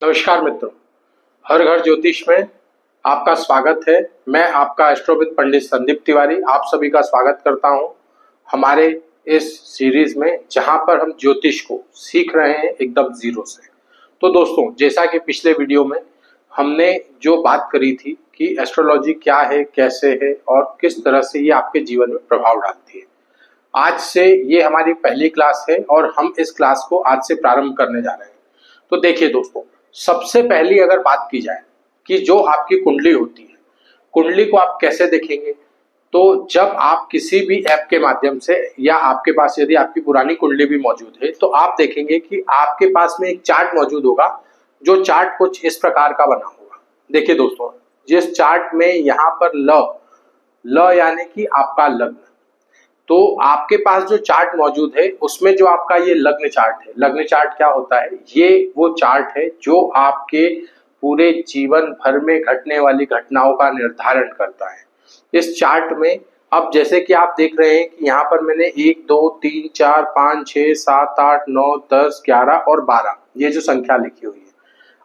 नमस्कार मित्रों, हर घर ज्योतिष में आपका स्वागत है। मैं आपका एस्ट्रोविद पंडित संदीप तिवारी आप सभी का स्वागत करता हूं हमारे इस सीरीज में, जहां पर हम ज्योतिष को सीख रहे हैं एकदम जीरो से। तो दोस्तों, जैसा कि पिछले वीडियो में हमने जो बात करी थी कि एस्ट्रोलॉजी क्या है, कैसे है और किस तरह से ये आपके जीवन में प्रभाव डालती है, आज से ये हमारी पहली क्लास है और हम इस क्लास को आज से प्रारंभ करने जा रहे हैं। तो देखिए दोस्तों, सबसे पहली अगर बात की जाए कि जो आपकी कुंडली होती है, कुंडली को आप कैसे देखेंगे, तो जब आप किसी भी ऐप के माध्यम से या आपके पास यदि आपकी पुरानी कुंडली भी मौजूद है तो आप देखेंगे कि आपके पास में एक चार्ट मौजूद होगा, जो चार्ट कुछ इस प्रकार का बना होगा। देखिए दोस्तों, जिस चार्ट में यहाँ पर ल ल यानी कि आपका लग्न, तो आपके पास जो चार्ट मौजूद है उसमें जो आपका ये लग्न चार्ट है, लग्न चार्ट क्या होता है, ये वो चार्ट है जो आपके पूरे जीवन भर में घटने वाली घटनाओं का निर्धारण करता है। इस चार्ट में अब जैसे कि आप देख रहे हैं कि यहाँ पर मैंने 1 2 3 4 5 6 7 8 9 10 11 और 12 ये जो संख्या लिखी हुई है,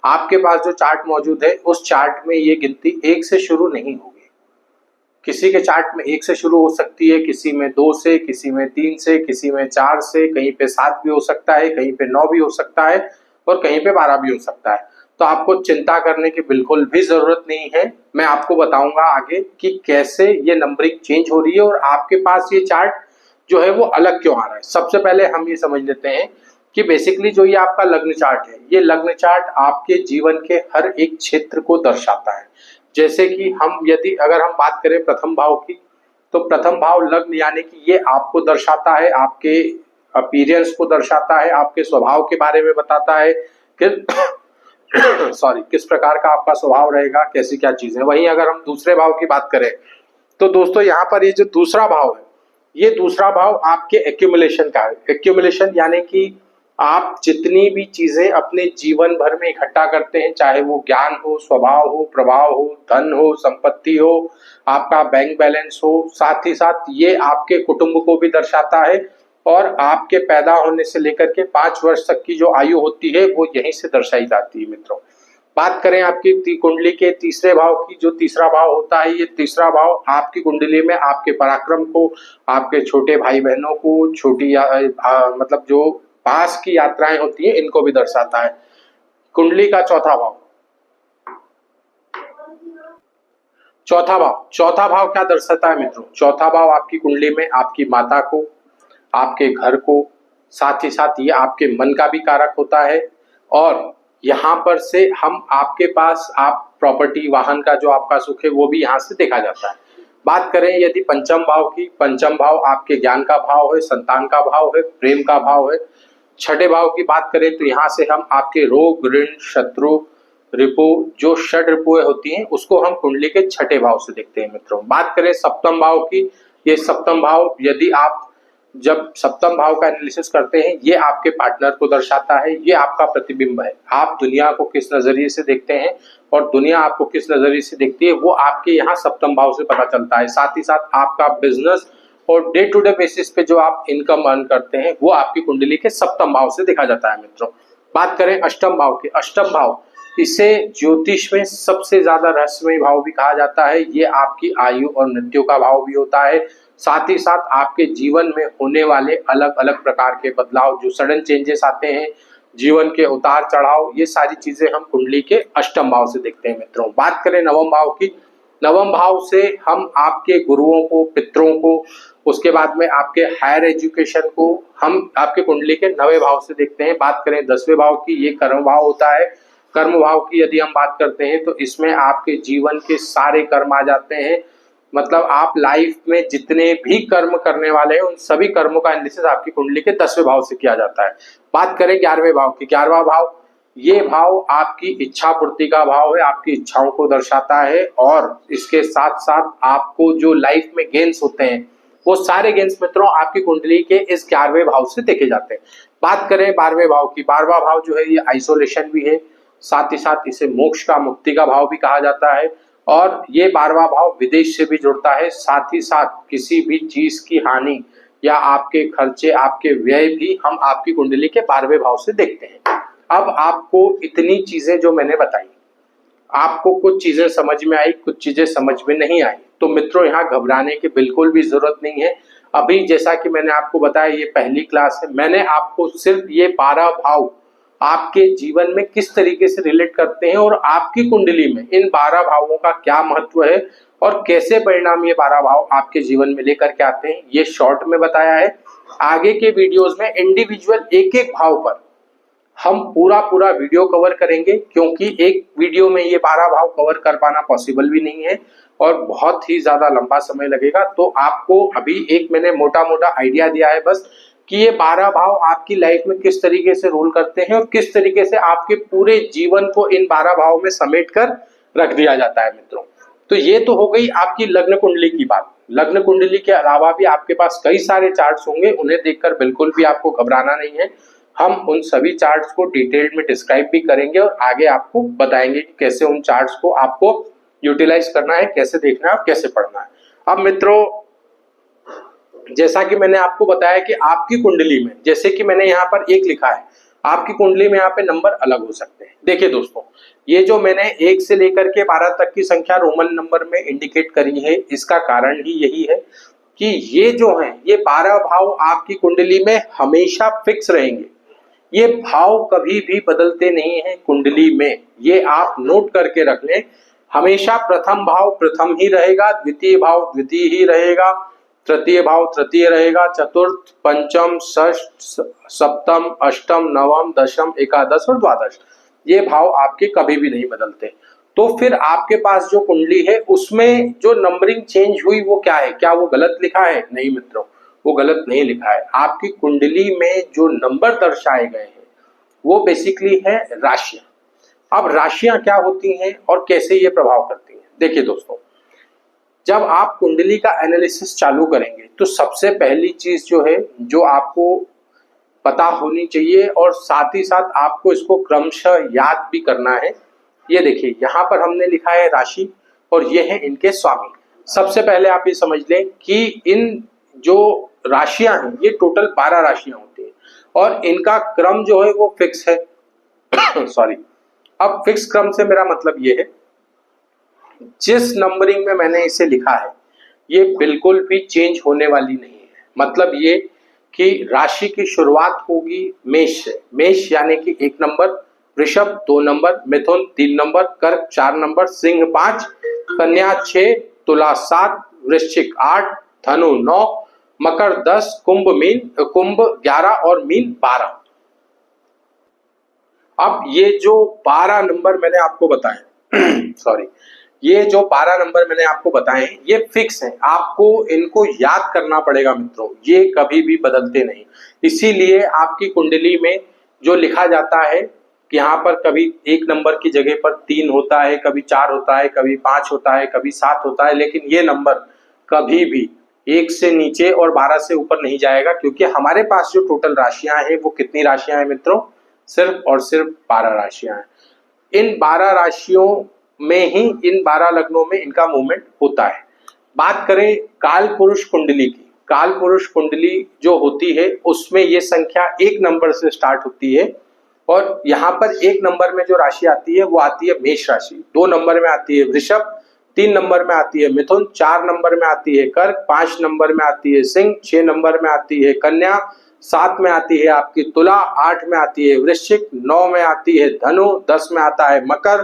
आपके पास जो चार्ट मौजूद है उस चार्ट में ये गिनती 1 से शुरू नहीं होगी। किसी के चार्ट में 1 से शुरू हो सकती है, किसी में 2 से, किसी में 3 से, किसी में 4 से, कहीं पे 7 भी हो सकता है, कहीं पे 9 भी हो सकता है और कहीं पे 12 भी हो सकता है। तो आपको चिंता करने की बिल्कुल भी जरूरत नहीं है। मैं आपको बताऊंगा आगे कि कैसे ये नंबरिंग चेंज हो रही है और आपके पास ये चार्ट जो है वो अलग क्यों आ रहा है। सबसे पहले हम ये समझ लेते हैं कि बेसिकली जो ये आपका लग्न चार्ट है, ये लग्न चार्ट आपके जीवन के हर एक क्षेत्र को दर्शाता है। जैसे कि हम यदि अगर हम बात करें प्रथम भाव की, तो प्रथम भाव लग्न यानी कि ये आपको दर्शाता है, आपके अपीयरेंस को दर्शाता है, आपके स्वभाव के बारे में बताता है कि किस प्रकार का आपका स्वभाव रहेगा, कैसी क्या चीजें। वहीं अगर हम दूसरे भाव की बात करें तो दोस्तों यहाँ पर ये जो दूसरा भाव है, ये दूसरा भाव आपके एक्यूमुलेशन का है। एक्यूमुलेशन यानी कि आप जितनी भी चीजें अपने जीवन भर में इकट्ठा करते हैं, चाहे वो ज्ञान हो, स्वभाव हो, प्रभाव हो, धन हो, संपत्ति हो, आपका बैंक बैलेंस हो, साथ ही साथ ये आपके कुटुंब को भी दर्शाता है और आपके पैदा होने से लेकर के 5 वर्ष तक की जो आयु होती है वो यहीं से दर्शाई जाती है। मित्रों, बात करें आपकी कुंडली के तीसरे भाव की, जो तीसरा भाव होता है, ये तीसरा भाव आपकी कुंडली में आपके पराक्रम को, आपके छोटे भाई बहनों को, छोटी मतलब जो पास की यात्राएं होती है इनको भी दर्शाता है। कुंडली का चौथा भाव, चौथा भाव क्या दर्शाता है मित्रों? चौथा भाव आपकी कुंडली में आपकी माता को, आपके घर को, साथ ही साथ ये आपके मन का भी कारक होता है। और यहाँ पर से हम आपके पास आप प्रॉपर्टी, वाहन का जो आपका सुख है वो भी यहाँ से देखा जाता है। बात करें यदि पंचम भाव की, पंचम भाव आपके ज्ञान का भाव है, संतान का भाव है, प्रेम का भाव है। छठे भाव की बात करें तो यहाँ से हम आपके रोग, ऋण, शत्रु, रिपु, जो षड रिपुएं होती हैं उसको हम कुंडली के छठे भाव से देखते हैं। मित्रों, बात करें सप्तम भाव की, ये सप्तम भाव यदि आप जब सप्तम भाव का एनालिसिस करते हैं, ये आपके पार्टनर को दर्शाता है, ये आपका प्रतिबिंब है। आप दुनिया को किस नजरिए से देखते हैं और दुनिया आपको किस नजरिए से देखती है वो आपके यहाँ सप्तम भाव से पता चलता है। साथ ही साथ आपका बिजनेस और डे टू डे बेसिस पे जो आप इनकम अर्न करते हैं वो आपकी कुंडली के सप्तम भाव से देखा जाता है। मित्रों, बात करें अष्टम भाव की, अष्टम भाव इसे ज्योतिष में सबसे ज्यादा रहस्यमय भाव भी कहा जाता है। ये आपकी आयु और मृत्यु का भाव भी होता है। साथ ही साथ आपके जीवन में होने वाले अलग अलग प्रकार के बदलाव, जो सडन चेंजेस आते हैं, जीवन के उतार चढ़ाव, ये सारी चीजें हम कुंडली के अष्टम भाव से देखते हैं। मित्रों, बात करें नवम भाव की, नवम भाव से हम आपके गुरुओं को, पितरों को, उसके बाद में आपके हायर एजुकेशन को हम आपके कुंडली के 9वें भाव से देखते हैं। बात करें 10वें भाव की, ये कर्म भाव होता है। कर्म भाव की यदि हम बात करते हैं तो इसमें आपके जीवन के सारे कर्म आ जाते हैं। मतलब आप लाइफ में जितने भी कर्म करने वाले हैं उन सभी कर्मों का एनालिसिस आपकी कुंडली के 10वें भाव से किया जाता है। बात करें 11वें भाव की, 11वां भाव, ये भाव आपकी इच्छा पूर्ति का भाव है, आपकी इच्छाओं को दर्शाता है और इसके साथ साथ आपको जो लाइफ में गेन्स होते हैं वो सारे गेन्स मित्रों आपकी कुंडली के इस 11वें भाव से देखे जाते हैं। बात करें 12वें भाव की, 12वां भाव जो है ये आइसोलेशन भी है, साथ ही साथ इसे मोक्ष का, मुक्ति का भाव भी कहा जाता है और ये 12वां भाव विदेश से भी जुड़ता है। साथ ही साथ किसी भी चीज की हानि या आपके खर्चे, आपके व्यय भी हम आपकी कुंडली के 12वें भाव से देखते हैं। अब आपको इतनी चीजें जो मैंने बताई, आपको कुछ चीजें समझ में आई, कुछ चीजें समझ में नहीं आई, तो मित्रों यहाँ घबराने की बिल्कुल भी जरूरत नहीं है। अभी जैसा कि मैंने आपको बताया ये पहली क्लास है, मैंने आपको सिर्फ ये 12 भाव आपके जीवन में किस तरीके से रिलेट करते हैं और आपकी कुंडली में इन 12 भावों का क्या महत्व है और कैसे परिणाम ये 12 भाव आपके जीवन में लेकर के आते हैं, ये शॉर्ट में बताया है। आगे के वीडियोस में इंडिविजुअल एक एक भाव पर हम पूरा वीडियो कवर करेंगे, क्योंकि एक वीडियो में ये 12 भाव कवर कर पाना पॉसिबल भी नहीं है और बहुत ही ज्यादा लंबा समय लगेगा। तो आपको अभी एक मैंने मोटा मोटा आइडिया दिया है बस, कि ये 12 भाव आपकी लाइफ में किस तरीके से रोल करते हैं और किस तरीके से आपके पूरे जीवन को इन 12 भाव में समेट कर रख दिया जाता है मित्रों। तो ये तो हो गई आपकी लग्न कुंडली की बात। लग्न कुंडली के अलावा भी आपके पास कई सारे चार्ट्स होंगे, उन्हें देखकर बिल्कुल भी आपको घबराना नहीं है। हम उन सभी चार्ट्स को डिटेल्ड में डिस्क्राइब भी करेंगे और आगे आपको बताएंगे कि कैसे उन चार्ट्स को आपको यूटिलाइज करना है, कैसे देखना है और कैसे पढ़ना है। अब मित्रों, जैसा कि मैंने आपको बताया कि आपकी कुंडली में, जैसे कि मैंने यहाँ पर एक लिखा है, आपकी कुंडली में यहाँ पे नंबर अलग हो सकते हैं। देखिए दोस्तों, ये जो मैंने 1 से लेकर के 12 तक की संख्या रोमन नंबर में इंडिकेट करी है, इसका कारण ही यही है कि ये जो है ये 12 भाव आपकी कुंडली में हमेशा फिक्स रहेंगे। ये भाव कभी भी बदलते नहीं हैं कुंडली में, ये आप नोट करके रख लें। हमेशा प्रथम भाव प्रथम ही रहेगा, द्वितीय भाव द्वितीय ही रहेगा, तृतीय भाव तृतीय रहेगा, चतुर्थ, पंचम, षष्ठ, सप्तम, अष्टम, नवम, दशम, एकादश और द्वादश, ये भाव आपके कभी भी नहीं बदलते। तो फिर आपके पास जो कुंडली है उसमें जो नंबरिंग चेंज हुई वो क्या है? क्या वो गलत लिखा है? नहीं मित्रों, वो गलत नहीं लिखा है। आपकी कुंडली में जो नंबर दर्शाए गए हैं वो बेसिकली है राशियां। अब राशियां क्या होती हैं और कैसे ये प्रभाव करती हैं? देखिए दोस्तों, जब आप कुंडली का एनालिसिस चालू करेंगे तो सबसे पहली चीज जो है, जो आपको पता होनी चाहिए और साथ ही साथ आपको इसको क्रमशः याद भी करना है। ये देखिए, यहाँ पर हमने लिखा है राशि और ये है इनके स्वामी। सबसे पहले आप ये समझ लें कि इन जो राशियां हैं ये टोटल 12 राशियां होती हैं और इनका क्रम जो है वो फिक्स है। सॉरी, अब फिक्स क्रम से मेरा मतलब ये है, जिस नंबरिंग में मैंने इसे लिखा है ये बिल्कुल भी चेंज होने वाली नहीं है। मतलब ये कि राशि की शुरुआत होगी मेष से, मेष यानी कि 1 नंबर, वृषभ 2 नंबर, मिथुन 3 नंबर, कर्क 4 नंबर, सिंह 5, कन्या 6, तुला 7, वृश्चिक 8, धनु 9, मकर 10, कुंभ 11 और मीन 12। अब ये जो 12 नंबर मैंने आपको बताए सॉरी, ये जो 12 नंबर मैंने आपको बताए ये फिक्स हैं, आपको इनको याद करना पड़ेगा मित्रों, ये कभी भी बदलते नहीं। इसीलिए आपकी कुंडली में जो लिखा जाता है कि यहाँ पर कभी 1 नंबर की जगह पर 3 होता है, कभी 4 होता है, कभी 5 होता है, कभी 7 होता है, लेकिन ये नंबर कभी भी 1 से नीचे और 12 से ऊपर नहीं जाएगा, क्योंकि हमारे पास जो टोटल राशियां हैं वो कितनी राशियां हैं मित्रों? सिर्फ और सिर्फ 12 राशियां हैं। इन 12 राशियों में ही, इन 12 लग्नों में इनका मूवमेंट होता है। बात करें काल पुरुष कुंडली की, काल पुरुष कुंडली जो होती है उसमें ये संख्या 1 नंबर से स्टार्ट होती है और यहाँ पर 1 नंबर में जो राशि आती है वो आती है मेष राशि, 2 नंबर में आती है वृषभ, 3 नंबर में आती है मिथुन, 4 नंबर में आती है कर्क, 5 नंबर में आती है सिंह, 6 नंबर में आती है कन्या, 7 में आती है आपकी तुला, 8 में आती है वृश्चिक, 9 में आती है धनु, 10 में आता है मकर,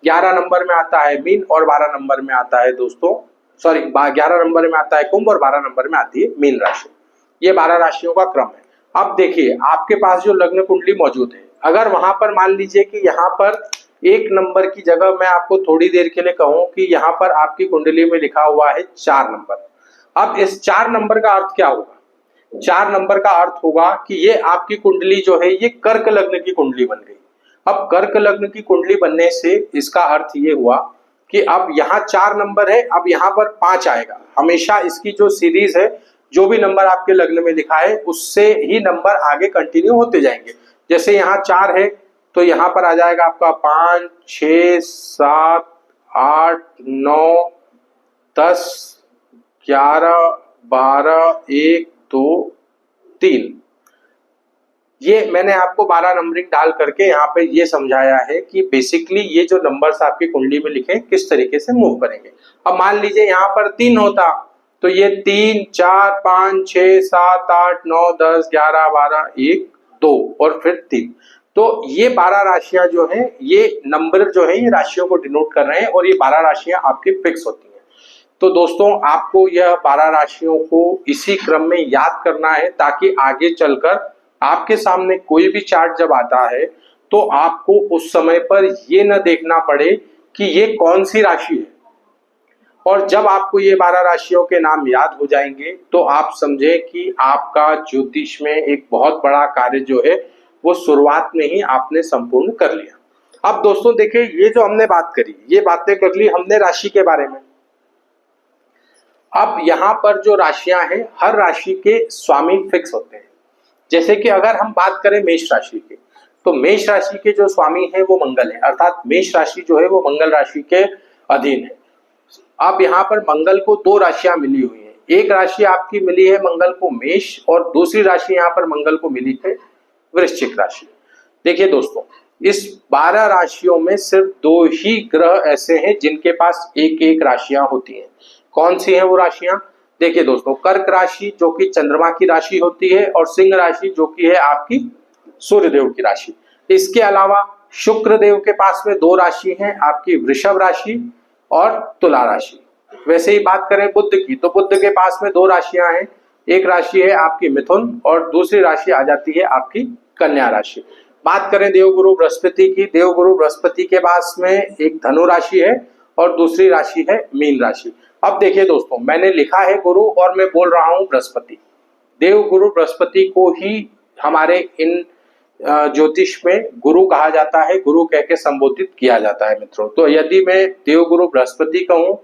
11 नंबर में आता है मीन और 12 नंबर में आता है दोस्तों, सॉरी 11 नंबर में आता है कुंभ और 12 नंबर में आती है मीन राशि। ये 12 राशियों का क्रम है। अब देखिए, आपके पास जो लग्न कुंडली मौजूद है, अगर वहां पर मान लीजिए कि यहाँ पर 1 नंबर की जगह मैं आपको थोड़ी देर के लिए कहूं कि यहाँ पर आपकी कुंडली में लिखा हुआ है 4 नंबर, अब इस 4 नंबर का अर्थ क्या होगा? 4 नंबर का अर्थ होगा कि ये आपकी कुंडली जो है ये कर्क लग्न की कुंडली बन गई। अब कर्क लग्न की कुंडली बनने से इसका अर्थ ये हुआ कि अब यहाँ 4 नंबर है, अब यहाँ पर 5 आएगा। हमेशा इसकी जो सीरीज है, जो भी नंबर आपके लग्न में लिखा है उससे ही नंबर आगे कंटिन्यू होते जाएंगे। जैसे यहाँ 4 है तो यहाँ पर आ जाएगा आपका 5, 6, 7, 8, 9, 10, 11, 12, 1, 2, 3, ये मैंने आपको 12 नंबरिंग डाल करके यहाँ पे ये समझाया है कि बेसिकली ये जो नंबर्स आपकी कुंडली में लिखे किस तरीके से मूव करेंगे। अब मान लीजिए यहाँ पर 3 होता तो ये 3 4 5 6 7 8 9 10 11 12 1 2 और फिर 3। तो ये 12 राशियां जो हैं, ये नंबर जो है ये राशियों को डिनोट कर रहे हैं और ये 12 राशियां आपकी फिक्स होती हैं। तो दोस्तों आपको यह 12 राशियों को इसी क्रम में याद करना है ताकि आगे चलकर आपके सामने कोई भी चार्ट जब आता है तो आपको उस समय पर ये न देखना पड़े कि ये कौन सी राशि है। और जब आपको ये 12 राशियों के नाम याद हो जाएंगे तो आप समझे कि आपका ज्योतिष में एक बहुत बड़ा कार्य जो है वो शुरुआत में ही आपने संपूर्ण कर लिया। अब दोस्तों देखिए, ये जो हमने बात करी, ये बातें कर ली हमने राशि के बारे में। अब यहाँ पर जो राशियां हैं, हर राशि के स्वामी फिक्स होते हैं। जैसे कि अगर हम बात करें मेष राशि की, तो मेष राशि के जो स्वामी है वो मंगल है, अर्थात मेष राशि जो है वो मंगल राशि के अधीन है। अब यहाँ पर मंगल को 2 राशियां मिली हुई हैं। एक राशि आपकी मिली है मंगल को मेष और दूसरी राशि यहाँ पर मंगल को मिली है वृश्चिक राशि। देखिए दोस्तों, इस 12 राशियों में सिर्फ 2 ही ग्रह ऐसे हैं जिनके पास एक एक राशियां होती हैं। कौन सी है वो राशियां? देखिए दोस्तों, कर्क राशि जो कि चंद्रमा की राशि होती है और सिंह राशि जो कि है आपकी सूर्यदेव की राशि। इसके अलावा शुक्र देव के पास में 2 राशि हैं, आपकी वृषभ राशि और तुला राशि। वैसे ही बात करें बुध की, तो बुध के पास में 2 राशियां हैं। एक राशि है आपकी मिथुन और दूसरी राशि आ जाती है आपकी कन्या राशि। बात करें देवगुरु बृहस्पति की, देवगुरु बृहस्पति के पास में एक धनु राशि है और दूसरी राशि है मीन राशि। अब देखिए दोस्तों, मैंने लिखा है गुरु और मैं बोल रहा हूं बृहस्पति। देवगुरु बृहस्पति को ही हमारे इन ज्योतिष में गुरु कहा जाता है, गुरु कह के संबोधित किया जाता है मित्रों। तो यदि मैं देवगुरु बृहस्पति कहूं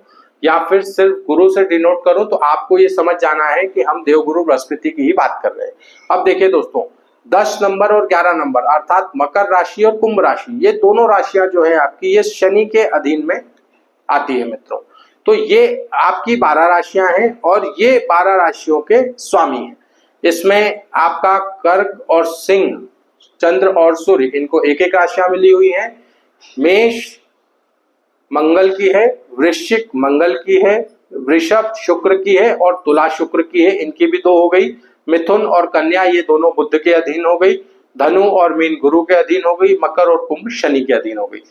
या फिर सिर्फ गुरु से डिनोट करूं तो आपको ये समझ जाना है कि हम देवगुरु बृहस्पति की ही बात कर रहे हैं। अब देखिए दोस्तों, 10 नंबर और 11 नंबर अर्थात मकर राशि और कुंभ राशि, ये दोनों राशियां जो है आपकी ये शनि के अधीन में आती है मित्रों। तो ये आपकी 12 राशियां हैं और ये 12 राशियों के स्वामी हैं। इसमें आपका कर्क और सिंह, चंद्र और सूर्य, इनको एक एक राशियां मिली हुई हैं। मेष मंगल की है, वृश्चिक मंगल की है, वृषभ शुक्र की है और तुला शुक्र की है, इनकी भी 2 हो गई। मिथुन और कन्या ये दोनों बुध के अधीन हो गई। धनु और मीन गुरु के अधीन हो गई। मकर और कुंभ शनि के अधीन हो गई।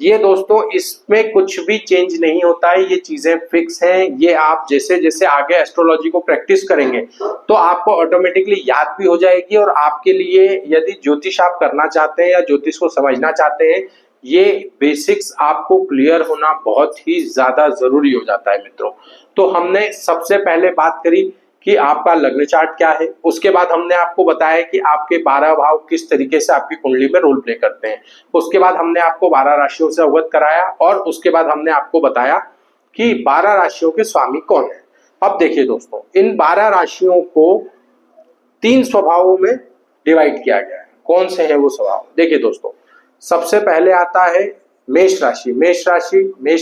ये दोस्तों इसमें कुछ भी चेंज नहीं होता है, ये चीजें फिक्स हैं। ये आप जैसे जैसे आगे एस्ट्रोलॉजी को प्रैक्टिस करेंगे तो आपको ऑटोमेटिकली याद भी हो जाएगी और आपके लिए यदि ज्योतिष आप करना चाहते हैं या ज्योतिष को समझना चाहते हैं, ये बेसिक्स आपको क्लियर होना बहुत ही ज्यादा जरूरी हो जाता है मित्रों। तो हमने सबसे पहले बात करी कि आपका लग्न चार्ट क्या है, उसके बाद हमने आपको बताया कि आपके 12 भाव किस तरीके से आपकी कुंडली में रोल प्ले करते हैं। उसके बाद हमने आपको 12 राशियों से अवगत कराया और उसके बाद हमने आपको बताया कि 12 राशियों के स्वामी कौन है। अब देखिए दोस्तों, इन 12 राशियों को 3 स्वभावों में डिवाइड किया गया है। कौन से हैं वो स्वभाव? देखिए दोस्तों, सबसे पहले आता है मेष राशि। मेष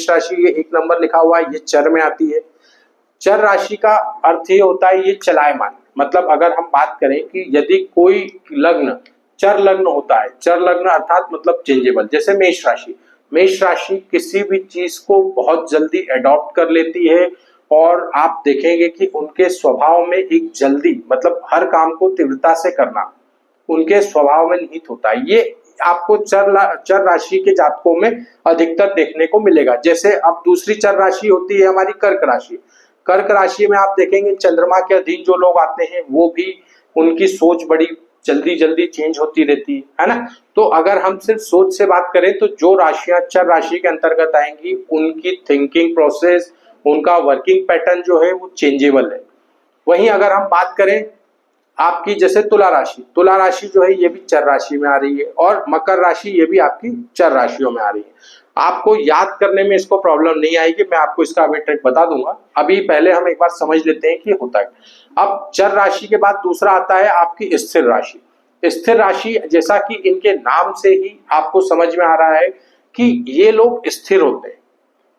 राशि ये 1 नंबर लिखा हुआ है, ये चर में आती है। चर राशि का अर्थ ये होता है ये चलायमान, मतलब अगर हम बात करें कि यदि कोई लग्न चर लग्न होता है, चर लग्न अर्थात मतलब चेंजेबल, जैसे मेष राशि किसी भी चीज को बहुत जल्दी अडॉप्ट कर लेती है और आप देखेंगे कि उनके स्वभाव में एक जल्दी, मतलब हर काम को तीव्रता से करना उनके स्वभाव में निहित होता है। ये आपको चर राशि के जातकों में अधिकतर देखने को मिलेगा। जैसे अब दूसरी चर राशि होती है हमारी कर्क राशि। कर्क राशि में आप देखेंगे चंद्रमा के अधीन जो लोग आते हैं वो भी, उनकी सोच बड़ी जल्दी जल्दी चेंज होती रहती है ना। तो अगर हम सिर्फ सोच से बात करें तो जो राशियां चर राशि के अंतर्गत आएंगी उनकी थिंकिंग प्रोसेस, उनका वर्किंग पैटर्न जो है वो चेंजेबल है। वहीं अगर हम बात करें आपकी जैसे तुला राशि जो है ये भी चर राशि में आ रही है और मकर राशि ये भी आपकी चर राशियों में आ रही है। आपको याद करने में इसको प्रॉब्लम नहीं आएगी, मैं आपको इसका अभी ट्रिक बता दूंगा। अभी पहले हम एक बार समझ लेते हैं कि होता है। अब चर राशि के बाद दूसरा आता है आपकी स्थिर राशि। स्थिर राशि जैसा कि इनके नाम से ही आपको समझ में आ रहा है कि ये लोग स्थिर होते हैं,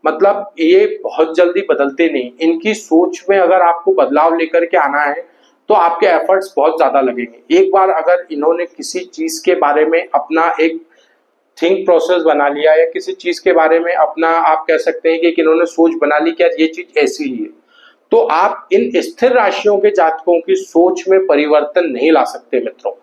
मतलब ये बहुत जल्दी बदलते नहीं। इनकी सोच में अगर आपको बदलाव लेकर के आना है तो आपके एफर्ट्स बहुत ज्यादा लगेंगे। एक बार अगर इन्होंने किसी चीज के बारे में अपना एक थिंक प्रोसेस बना लिया या किसी चीज के बारे में अपना आप कह सकते हैं कि इन्होंने सोच बना ली कि यार ये चीज ऐसी ही है, तो आप इन स्थिर राशियों के जातकों की सोच में परिवर्तन नहीं ला सकते मित्रों।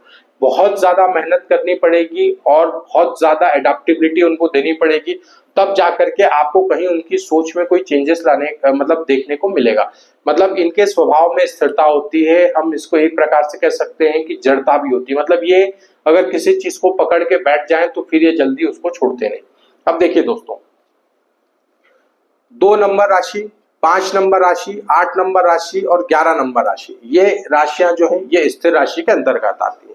बहुत ज्यादा मेहनत करनी पड़ेगी और बहुत ज्यादा एडेप्टेबिलिटी उनको देनी पड़ेगी, तब जाकर के आपको कहीं उनकी सोच में कोई चेंजेस लाने मतलब देखने को मिलेगा। मतलब इनके स्वभाव में स्थिरता होती है, हम इसको एक प्रकार से कह सकते हैं कि जड़ता भी होती है। मतलब ये अगर किसी चीज को पकड़ के बैठ जाए तो फिर ये जल्दी उसको छोड़ते नहीं। अब देखिए दोस्तों, 2 नंबर राशि, 5 नंबर राशि, 8 नंबर राशि और 11 नंबर राशि, ये राशियां जो है ये स्थिर राशि के अंतर्गत आती है।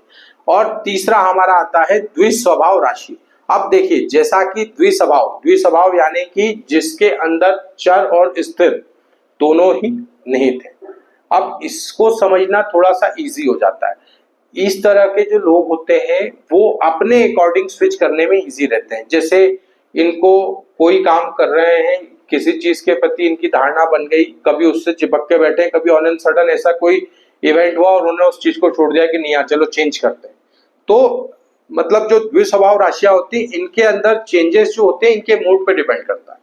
और तीसरा हमारा आता है द्विस्वभाव राशि। अब देखिए, जैसा कि द्विस्वभाव यानी कि जिसके अंदर चर और स्थिर दोनों ही निहित है। अब इसको समझना थोड़ा सा इजी हो जाता है। इस तरह के जो लोग होते हैं वो अपने अकॉर्डिंग स्विच करने में इजी रहते हैं। जैसे इनको कोई काम कर रहे हैं, किसी चीज के प्रति इनकी धारणा बन गई, कभी उससे चिपक के बैठे, कभी ऑन एंड सडन ऐसा कोई इवेंट हुआ और उन्होंने उस चीज को छोड़ दिया कि नहीं यार चलो चेंज करते हैं। तो मतलब जो द्विस्वभाव राशियां होती हैं इनके अंदर चेंजेस जो होते हैं इनके मूड पे डिपेंड करता है।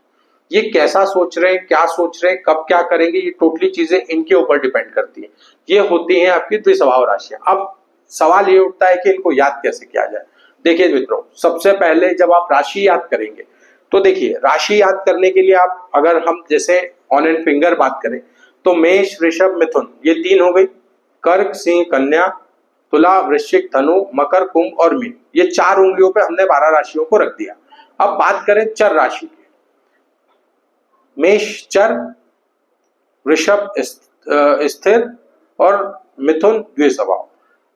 ये कैसा सोच रहे हैं, क्या सोच रहे हैं, कब क्या करेंगे, ये टोटली चीजें इनके ऊपर डिपेंड करती है। ये होती हैं आपकी द्विस्वभाव राशियां। अब सवाल ये उठता है कि इनको याद कैसे किया जाए। देखिए मित्रों, सबसे पहले जब आप राशि याद करेंगे तो देखिए, राशि याद करने के लिए आप अगर हम जैसे ऑन एंड फिंगर बात करें तो मेष, वृषभ, मिथुन, ये 3 हो गई। कर्क, सिंह, कन्या, तुला, वृश्चिक, धनु, मकर, कुंभ और मीन, ये 4 उंगलियों पे हमने 12 राशियों को रख दिया। अब बात करें चर राशि की, मेष चर, वृषभ स्थिर और मिथुन द्विस्वभाव।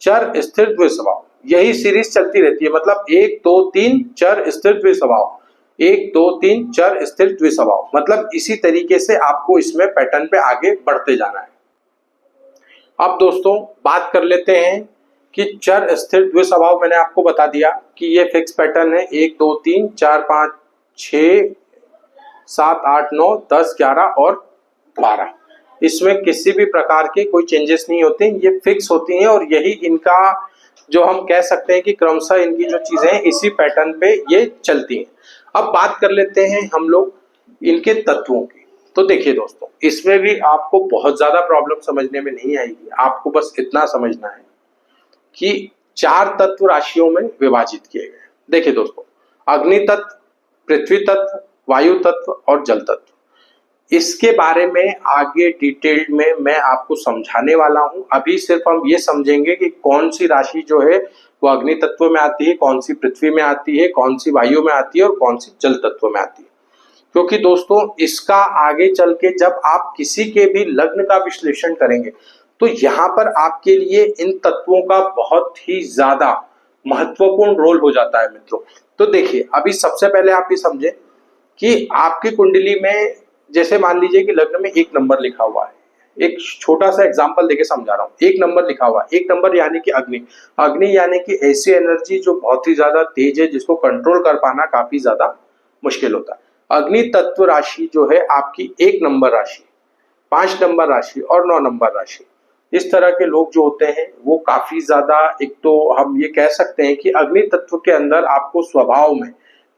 चर, स्थिर, द्विस्वभाव, यही सीरीज चलती रहती है। मतलब 1 2 3 चर, स्थिर, द्विस्वभाव, 1 2 3 चर, स्थिर, द्विस्वभाव। मतलब इसी तरीके से आपको इसमें पैटर्न पे आगे बढ़ते जाना है। अब दोस्तों बात कर लेते हैं कि चर, स्थिर, द्विस्वभाव मैंने आपको बता दिया कि ये फिक्स पैटर्न है। 1 2 3 4 5 6 7 8 9 10 11 और 12, इसमें किसी भी प्रकार के कोई चेंजेस नहीं होते, ये फिक्स होती हैं और यही इनका जो हम कह सकते हैं कि क्रमशः इनकी जो चीजें हैं इसी पैटर्न पे ये चलती हैं। अब बात कर लेते हैं हम लोग इनके तत्वों की। तो देखिए दोस्तों, इसमें भी आपको बहुत ज्यादा प्रॉब्लम समझने में नहीं आएगी। आपको बस इतना समझना है कि 4 तत्व राशियों में विभाजित किए गए। देखिए दोस्तों, अग्नि तत्व, पृथ्वी तत्व, वायु तत्व और जल तत्व, इसके बारे में आगे डिटेल्ड में मैं आपको समझाने वाला हूं। अभी सिर्फ हम ये समझेंगे कि कौन सी राशि जो है वो अग्नि तत्व में आती है, कौन सी पृथ्वी में आती है, कौन सी वायु में आती है और कौन सी जल तत्व में आती है। क्योंकि दोस्तों इसका आगे चल के जब आप किसी के भी लग्न का विश्लेषण करेंगे तो यहाँ पर आपके लिए इन तत्वों का बहुत ही ज्यादा महत्वपूर्ण रोल हो जाता है मित्रों। तो देखिए, अभी सबसे पहले आप ये समझे कि आपकी कुंडली में जैसे मान लीजिए कि लग्न में 1 नंबर लिखा हुआ है। एक छोटा सा एग्जांपल देके समझा रहा हूँ। 1 नंबर लिखा हुआ है, 1 नंबर यानी कि अग्नि। अग्नि यानी कि ऐसी एनर्जी जो बहुत ही ज्यादा तेज है, जिसको कंट्रोल कर पाना काफी ज्यादा मुश्किल होता है। अग्नि तत्व राशि जो है आपकी 1 नंबर राशि, 5 नंबर राशि और 9 नंबर राशि, इस तरह के लोग जो होते हैं वो काफी ज्यादा, एक तो हम ये कह सकते हैं कि अग्नि तत्व के अंदर आपको स्वभाव में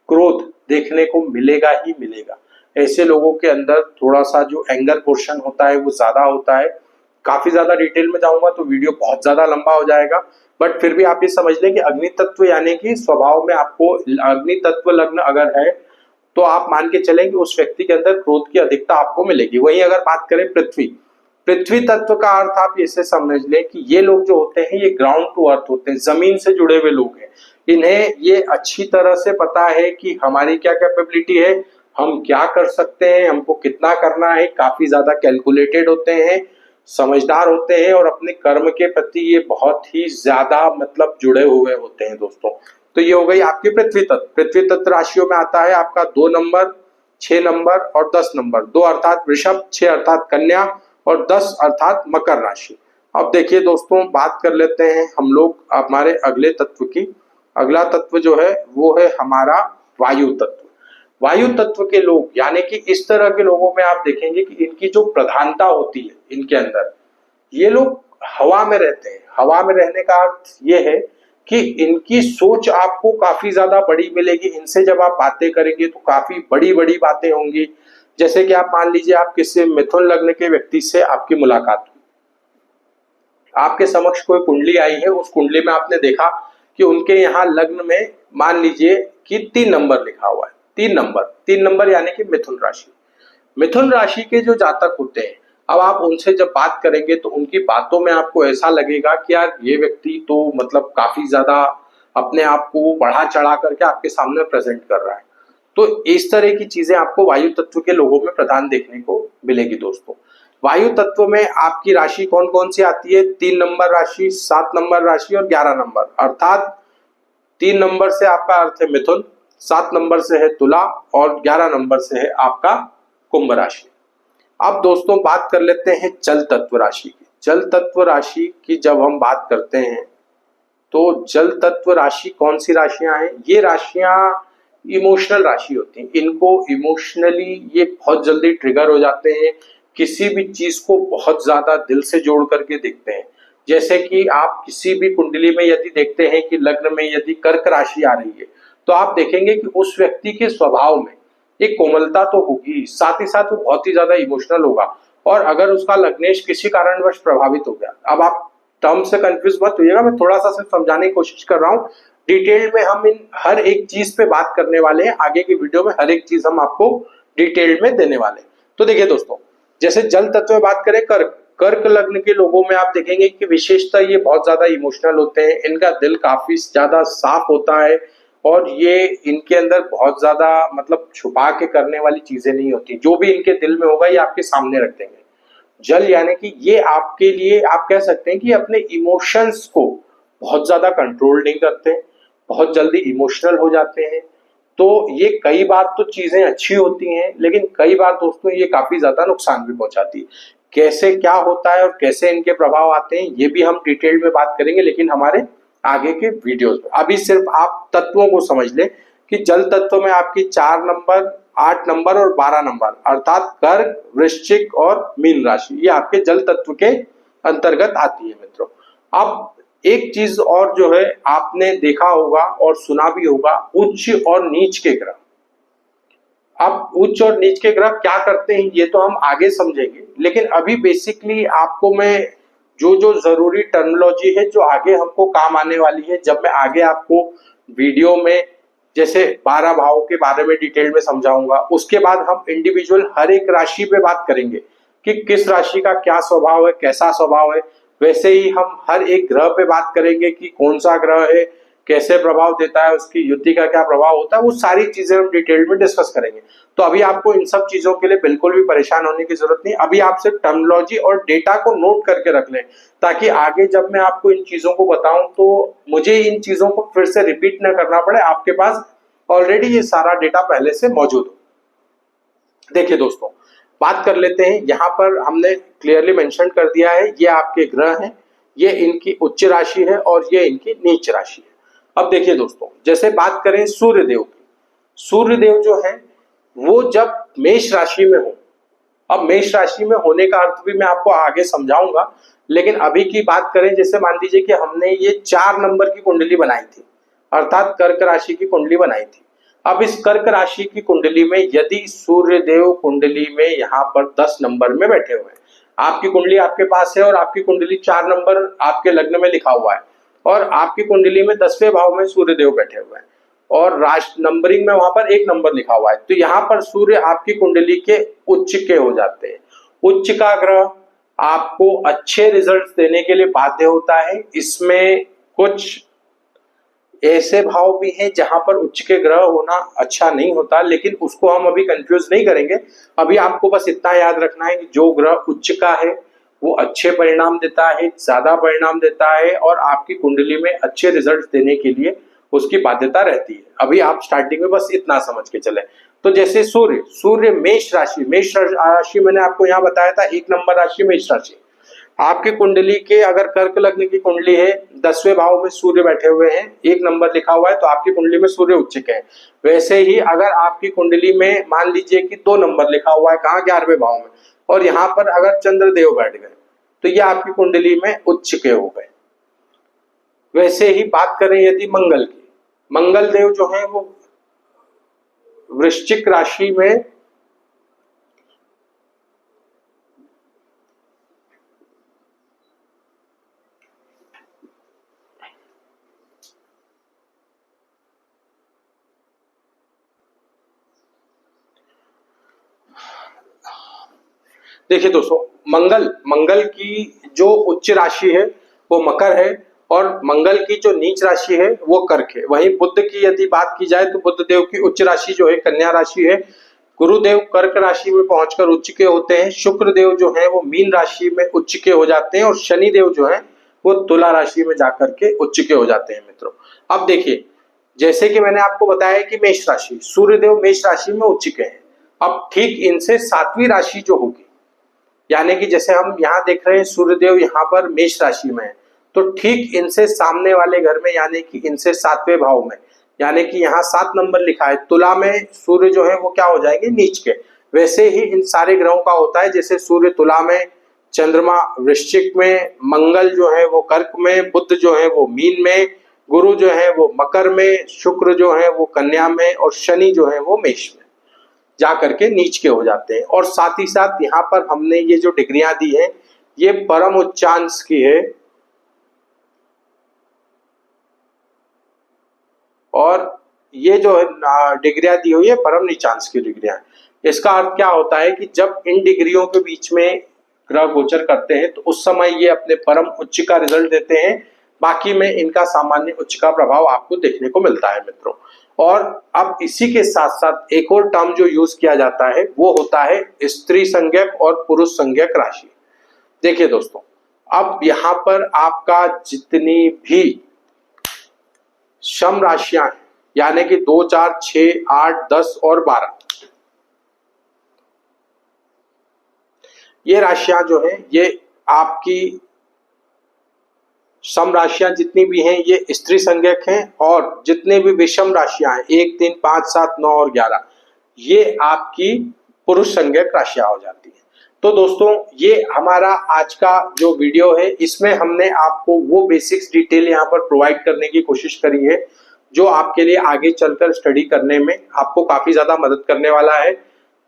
क्रोध देखने को मिलेगा ही मिलेगा। ऐसे लोगों के अंदर थोड़ा सा जो एंगर पोर्शन होता है वो ज्यादा होता है। काफी ज्यादा डिटेल में जाऊंगा तो वीडियो बहुत ज्यादा लंबा हो जाएगा, बट फिर भी आप ये समझ लें कि अग्नि तत्व यानी कि स्वभाव में आपको अग्नि तत्व लग्न अगर है तो आप मान के चलें कि उस व्यक्ति के अंदर क्रोध की अधिकता आपको मिलेगी। वहीं अगर बात करें पृथ्वी तत्व का अर्थ आप इसे समझ लें कि ये लोग जो होते हैं ये ग्राउंड टू अर्थ होते हैं, जमीन से जुड़े हुए लोग हैं। इन्हें ये अच्छी तरह से पता है कि हमारी क्या कैपेबिलिटी है, हम क्या कर सकते हैं, हमको कितना करना है। काफी ज्यादा कैलकुलेटेड होते हैं, समझदार होते हैं और अपने कर्म के प्रति ये बहुत ही ज्यादा मतलब जुड़े हुए होते हैं दोस्तों। तो ये हो गई आपकी पृथ्वी तत्व। पृथ्वी तत्व राशियों में आता है आपका 2 नंबर, 6 नंबर और 10 नंबर। 2 अर्थात वृषभ, 6 अर्थात कन्या और 10 अर्थात मकर राशि। अब देखिए दोस्तों, बात कर लेते हैं हम लोग हमारे अगले तत्व की। अगला तत्व जो है वो है हमारा वायु तत्व। वायु तत्व के लोग यानी कि इस तरह के लोगों में आप देखेंगे कि इनकी जो प्रधानता होती है इनके अंदर, ये लोग हवा में रहते हैं। हवा में रहने का अर्थ ये है कि इनकी सोच आपको काफी ज्यादा बड़ी मिलेगी। इनसे जब आप बातें करेंगे तो काफी बड़ी बड़ी बातें होंगी। जैसे कि आप मान लीजिए आप किसी मिथुन लग्न के व्यक्ति से आपकी मुलाकात हुई, आपके समक्ष कोई कुंडली आई है, उस कुंडली में आपने देखा कि उनके यहाँ लग्न में मान लीजिए कि 3 नंबर लिखा हुआ है। 3 नंबर यानी कि मिथुन राशि। मिथुन राशि के जो जातक होते हैं, अब आप उनसे जब बात करेंगे तो उनकी बातों में आपको ऐसा लगेगा कि यार ये व्यक्ति तो मतलब काफी ज्यादा अपने आप को बढ़ा चढ़ा करके आपके सामने प्रेजेंट कर रहा है। तो इस तरह की चीजें आपको वायु तत्व के लोगों में प्रधान देखने को मिलेगी दोस्तों। वायु तत्व में आपकी राशि कौन कौन सी आती है? 3 नंबर राशि, 7 नंबर राशि और 11 नंबर। अर्थात 3 नंबर से आपका अर्थ है मिथुन, 7 नंबर से है तुला और 11 नंबर से है आपका कुंभ राशि। अब दोस्तों बात कर लेते हैं जल तत्व राशि की। जल तत्व राशि की जब हम बात करते हैं तो जल तत्व राशि कौन सी राशियां हैं? ये राशियां इमोशनल राशि होती हैं। इनको इमोशनली ये बहुत जल्दी ट्रिगर हो जाते हैं, किसी भी चीज को बहुत ज्यादा दिल से जोड़ करके देखते हैं। जैसे कि आप किसी भी कुंडली में यदि देखते हैं कि लग्न में यदि कर्क राशि आ रही है तो आप देखेंगे कि उस व्यक्ति के स्वभाव में एक कोमलता तो होगी, साथ ही साथ वो बहुत ही ज्यादा इमोशनल होगा। और अगर उसका लग्नेश किसी कारणवश प्रभावित हो गया, अब आप टर्म से कंफ्यूज मत होइएगा, मैं थोड़ा सा सिर्फ समझाने की कोशिश कर रहा हूँ। डिटेल में हम इन हर एक चीज पे बात करने वाले हैं। आगे की वीडियो में हर एक चीज हम आपको डिटेल में देने वाले हैं। तो देखिए दोस्तों, जैसे जल तत्व में बात करें, कर्क कर्क लग्न के लोगों में आप देखेंगे कि विशेषता ये बहुत ज्यादा इमोशनल होते हैं। इनका दिल काफी ज्यादा साफ होता है और ये इनके अंदर बहुत ज्यादा मतलब छुपा के करने वाली चीजें नहीं होती। जो भी इनके दिल में होगा ये आपके सामने रख देंगे। जल यानी कि ये आपके लिए आप कह सकते हैं कि अपने इमोशंस को बहुत ज्यादा कंट्रोल नहीं करते, बहुत जल्दी इमोशनल हो जाते हैं। तो ये कई बार तो चीजें अच्छी होती हैं, लेकिन कई बार दोस्तों ये काफी ज्यादा नुकसान भी पहुंचाती है। कैसे क्या होता है और कैसे इनके प्रभाव आते हैं ये भी हम डिटेल में बात करेंगे, लेकिन हमारे आगे के वीडियोस में। अभी सिर्फ आप तत्वों को समझ लें कि जल तत्व में आपकी 4 नंबर, 8 नंबर और 12 नंबर अर्थात कर्क, वृश्चिक और मीन राशि ये आपके जल तत्व के अंतर्गत आती है मित्रों। अब एक चीज और जो है आपने देखा होगा और सुना भी होगा, उच्च और नीच के ग्रह। अब उच्च और नीच के ग्रह क्या करते हैं ये तो हम आगे समझेंगे, लेकिन अभी बेसिकली आपको मैं जो जो जरूरी टर्मिनोलॉजी है जो आगे हमको काम आने वाली है, जब मैं आगे आपको वीडियो में जैसे 12 भावों के बारे में डिटेल में समझाऊंगा, उसके बाद हम इंडिविजुअल हर एक राशि पे बात करेंगे कि किस राशि का क्या स्वभाव है, कैसा स्वभाव है। वैसे ही हम हर एक ग्रह पे बात करेंगे कि कौन सा ग्रह है, कैसे प्रभाव देता है, उसकी युति का क्या प्रभाव होता है, वो सारी चीजें हम डिटेल में डिस्कस करेंगे। तो अभी आपको इन सब चीजों के लिए बिल्कुल भी परेशान होने की जरूरत नहीं। अभी आप सिर्फ टर्मिनोलॉजी और डेटा को नोट करके रख लें, ताकि आगे जब मैं आपको इन चीजों को बताऊं तो मुझे इन चीजों को फिर से रिपीट न करना पड़े, आपके पास ऑलरेडी ये सारा डेटा पहले से मौजूद हो। देखिए दोस्तों, बात कर लेते हैं। यहाँ पर हमने क्लियरली मेंशन कर दिया है, ये आपके ग्रह हैं, ये इनकी उच्च राशि है और ये इनकी नीच राशि है। अब देखिए दोस्तों, जैसे बात करें सूर्यदेव की, सूर्यदेव जो है वो जब मेष राशि में हो, अब मेष राशि में होने का अर्थ भी मैं आपको आगे समझाऊंगा, लेकिन अभी की बात करें, जैसे मान लीजिए कि हमने ये 4 नंबर की कुंडली बनाई थी, अर्थात कर्क राशि की कुंडली बनाई थी। अब इस कर्क राशि की कुंडली में यदि सूर्यदेव कुंडली में यहाँ पर 10 नंबर में बैठे हुए हैं, आपकी कुंडली आपके पास है और आपकी कुंडली 4 नंबर आपके लग्न में लिखा हुआ है और आपकी कुंडली में 10वें भाव में सूर्यदेव बैठे हुए हैं और राशि नंबरिंग में वहां पर 1 नंबर लिखा हुआ है, तो यहाँ पर सूर्य आपकी कुंडली के उच्च के हो जाते हैं। उच्च का ग्रह आपको अच्छे रिजल्ट्स देने के लिए बाध्य होता है। इसमें कुछ ऐसे भाव भी हैं जहां पर उच्च के ग्रह होना अच्छा नहीं होता, लेकिन उसको हम अभी कंफ्यूज नहीं करेंगे। अभी आपको बस इतना याद रखना है कि जो ग्रह उच्च का है वो अच्छे परिणाम देता है, ज्यादा परिणाम देता है और आपकी कुंडली में अच्छे रिजल्ट देने के लिए उसकी बाध्यता रहती है। अभी आप स्टार्टिंग में बस इतना समझ के चले। तो जैसे सूर्य मेष राशि मैंने आपको यहाँ बताया था, 1 नंबर राशि मेष राशि। आपकी कुंडली के अगर कर्क लग्न की कुंडली है, 10वें भाव में सूर्य बैठे हुए हैं, 1 नंबर लिखा हुआ है, तो आपकी कुंडली में सूर्य उच्च है। वैसे ही अगर आपकी कुंडली में मान लीजिए कि 2 नंबर लिखा हुआ है, कहाँ 11वें भाव में, और यहाँ पर अगर चंद्रदेव बैठ गए, तो ये आपकी कुंडली में उच्च के हो गए। वैसे ही बात करें यदि मंगल की, मंगल देव जो है वो वृश्चिक राशि में देखिए दोस्तों, मंगल की जो उच्च राशि है वो मकर है और मंगल की जो नीच राशि है वो कर्क है। वहीं बुध की यदि बात की जाए तो बुध देव की उच्च राशि जो है कन्या राशि है। गुरुदेव कर्क राशि में पहुंचकर उच्च के होते हैं। शुक्र देव जो है वो मीन राशि में उच्च के हो जाते हैं और शनि देव जो है वो तुला राशि में जाकर के उच्च के हो जाते हैं मित्रों। अब देखिए, जैसे कि मैंने आपको बताया कि मेष राशि, सूर्य देव मेष राशि में उच्च के हैं। अब ठीक इनसे सातवीं राशि जो होगी, यानी कि जैसे हम यहाँ देख रहे हैं सूर्यदेव यहाँ पर मेष राशि में है, तो ठीक इनसे सामने वाले घर में यानी कि इनसे सातवें भाव में, यानी कि यहाँ 7 नंबर लिखा है, तुला में सूर्य जो है वो क्या हो जाएंगे, नीच के। वैसे ही इन सारे ग्रहों का होता है, जैसे सूर्य तुला में, चंद्रमा वृश्चिक में, मंगल जो है वो कर्क में, बुध जो है वो मीन में, गुरु जो है वो मकर में, शुक्र जो है वो कन्या में और शनि जो है वो मेष में जा करके नीच के हो जाते हैं। और साथ ही साथ यहाँ पर हमने ये जो डिग्रियां दी हैं ये परम उच्चांश की है और ये जो डिग्रियां दी हुई है परम नीचांश की डिग्रियां। इसका अर्थ क्या होता है कि जब इन डिग्रियों के बीच में ग्रह गोचर करते हैं तो उस समय ये अपने परम उच्च का रिजल्ट देते हैं, बाकी में इनका सामान्य उच्च का प्रभाव आपको देखने को मिलता है मित्रों। और अब इसी के साथ साथ एक और टर्म जो यूज किया जाता है वो होता है स्त्री संज्ञक और पुरुष संज्ञक राशि। देखिए दोस्तों, अब यहां पर आपका जितनी भी सम राशियां हैं, यानी कि 2, 4, 6, 8, 10 और 12, ये राशियां जो है ये आपकी सम राशियां जितनी भी हैं ये स्त्री संज्ञक हैं और जितने भी विषम राशियां हैं 1, 3, 5, 7, 9 और 11 ये आपकी पुरुष संज्ञक राशियां हो जाती हैं। तो दोस्तों, ये हमारा आज का जो वीडियो है इसमें हमने आपको वो बेसिक्स डिटेल यहाँ पर प्रोवाइड करने की कोशिश करी है जो आपके लिए आगे चलकर स्टडी करने में आपको काफी ज्यादा मदद करने वाला है।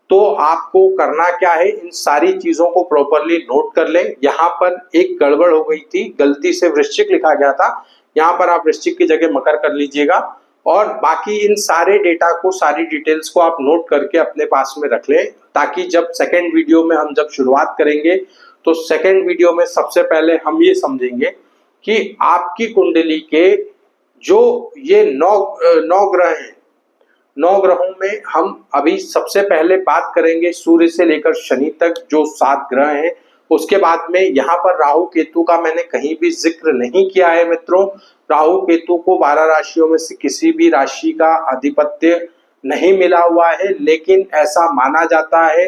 तो आपको करना क्या है, इन सारी चीजों को प्रॉपरली नोट कर लें। यहाँ पर एक गड़बड़ हो गई थी, गलती से वृश्चिक लिखा गया था, यहाँ पर आप वृश्चिक की जगह मकर कर लीजिएगा और बाकी इन सारे डेटा को, सारी डिटेल्स को आप नोट करके अपने पास में रख लें, ताकि जब सेकेंड वीडियो में हम जब शुरुआत करेंगे तो सेकेंड वीडियो में सबसे पहले हम ये समझेंगे कि आपकी कुंडली के जो ये 9 ग्रह हैं, 9 ग्रहों में हम अभी सबसे पहले बात करेंगे सूर्य से लेकर शनि तक जो 7 ग्रह हैं। उसके बाद में यहाँ पर राहु केतु का मैंने कहीं भी जिक्र नहीं किया है मित्रों। राहु केतु को 12 राशियों में से किसी भी राशि का आधिपत्य नहीं मिला हुआ है, लेकिन ऐसा माना जाता है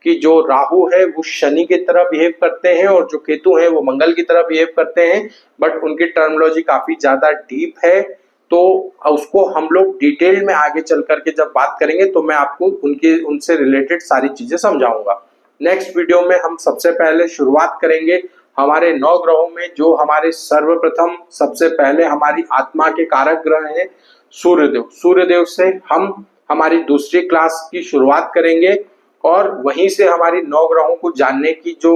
कि जो राहु है वो शनि की तरह बिहेव करते हैं और जो केतु है वो मंगल की तरह बिहेव करते हैं, बट उनकी टर्मिनोलॉजी काफी ज्यादा डीप है, तो उसको हम लोग डिटेल में आगे चल करके जब बात करेंगे तो मैं आपको उनसे रिलेटेड सारी चीजें समझाऊंगा। नेक्स्ट वीडियो में हम सबसे पहले शुरुआत करेंगे हमारे 9 ग्रहों में, जो हमारे सर्वप्रथम सबसे पहले हमारी आत्मा के कारक ग्रह हैं सूर्यदेव। सूर्यदेव से हम हमारी दूसरी क्लास की शुरुआत करेंगे और वहीं से हमारी 9 ग्रहों को जानने की जो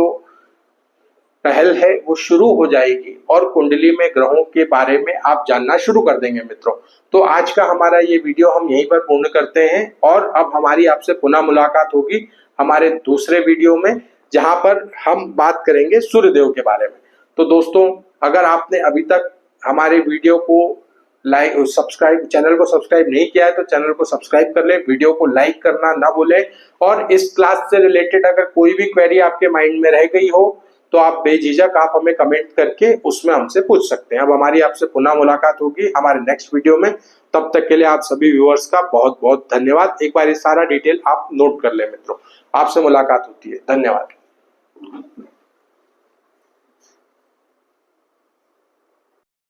पहल है वो शुरू हो जाएगी और कुंडली में ग्रहों के बारे में आप जानना शुरू कर देंगे मित्रों। तो आज का हमारा ये वीडियो हम यहीं पर पूर्ण करते हैं और अब हमारी आपसे पुनः मुलाकात होगी हमारे दूसरे वीडियो में, जहां पर हम बात करेंगे सूर्यदेव के बारे में। तो दोस्तों, अगर आपने अभी तक हमारे वीडियो को चैनल को सब्सक्राइब नहीं किया है तो चैनल को सब्सक्राइब कर लें, वीडियो को लाइक करना ना भूलें और इस क्लास से रिलेटेड अगर कोई भी क्वेरी आपके माइंड में रह गई हो तो आप बेझिझक आप हमें कमेंट करके उसमें हमसे पूछ सकते हैं। अब हमारी आपसे पुनः मुलाकात होगी हमारे नेक्स्ट वीडियो में। तब तक के लिए आप सभी व्यूअर्स का बहुत बहुत धन्यवाद। एक बार ये सारा डिटेल आप नोट कर लें मित्रों। आपसे मुलाकात होती है। धन्यवाद।